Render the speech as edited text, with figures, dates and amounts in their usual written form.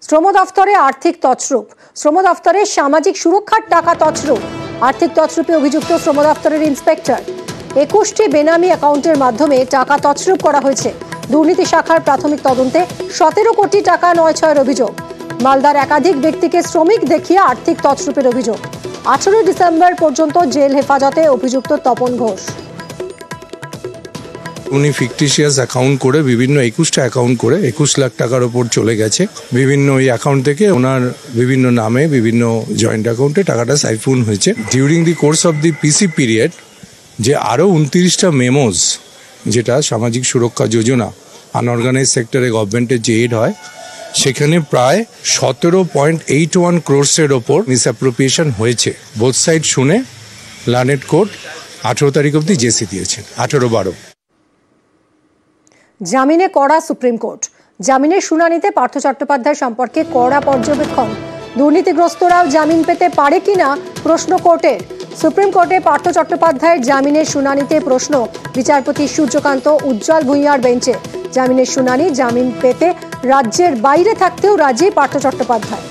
শ্রম দফতরে আর্থিক তছরূপ। শ্রম দফতরে সামাজিক সুরক্ষার টাকা তছরূপ। আর্থিক তছরূপে অভিযুক্ত শ্রম দফতরের ইন্সপেক্টর। 21টি বেনামি অ্যাকাউন্টের মাধ্যমে টাকা তছরূপ করা হয়েছে। দুর্নীতি শাখার প্রাথমিক তদন্তে 17 কোটি টাকা নয়-ছয়ের অভিযোগ। মালদার একাধিক ব্যক্তিকে শ্রমিক দেখিয়ে আর্থিক তছরূপের অভিযোগ। 18 ডিসেম্বর পর্যন্ত জেল হেফাজতে অভিযুক্ত তপন ঘোষ। উনি ফিকটিশিয়াস অ্যাকাউন্ট করে বিভিন্ন 21টা অ্যাকাউন্ট করে 21 লাখ টাকার ওপর চলে গেছে। বিভিন্ন ওই অ্যাকাউন্ট থেকে ওনার বিভিন্ন নামে বিভিন্ন জয়েন্ট অ্যাকাউন্টে টাকাটা সাইফুন হয়েছে। During the course of the PC period যে আরও 29টা মেমোস, যেটা সামাজিক সুরক্ষা যোজনা আনঅর্গানাইজ সেক্টরে গভর্নমেন্টের যে এড হয়, সেখানে প্রায় 17.81 ক্রোর্সের ওপর মিসঅ্যাপ্রোপ্রিয়েশন হয়েছে। বোথ সাইড শুনে লানেট কোর্ট 18 তারিখ অবধি জেসি দিয়েছেন, 18-12। জামিনে কড়া সুপ্রিম কোর্ট। জামিনের শুনানিতে পার্থ চট্টোপাধ্যায় সম্পর্কে কড়া পর্যবেক্ষণ। দুর্নীতিগ্রস্তরাও জামিন পেতে পারে কিনা প্রশ্ন কোর্টের। সুপ্রিম কোর্টে পার্থ চট্টোপাধ্যায়ের জামিনের শুনানিতে প্রশ্ন বিচারপতি সূর্যকান্ত উজ্জ্বল ভূঁইয়ার বেঞ্চে। জামিনের শুনানি, জামিন পেতে রাজ্যের বাইরে থাকতেও রাজি পার্থ চট্টোপাধ্যায়।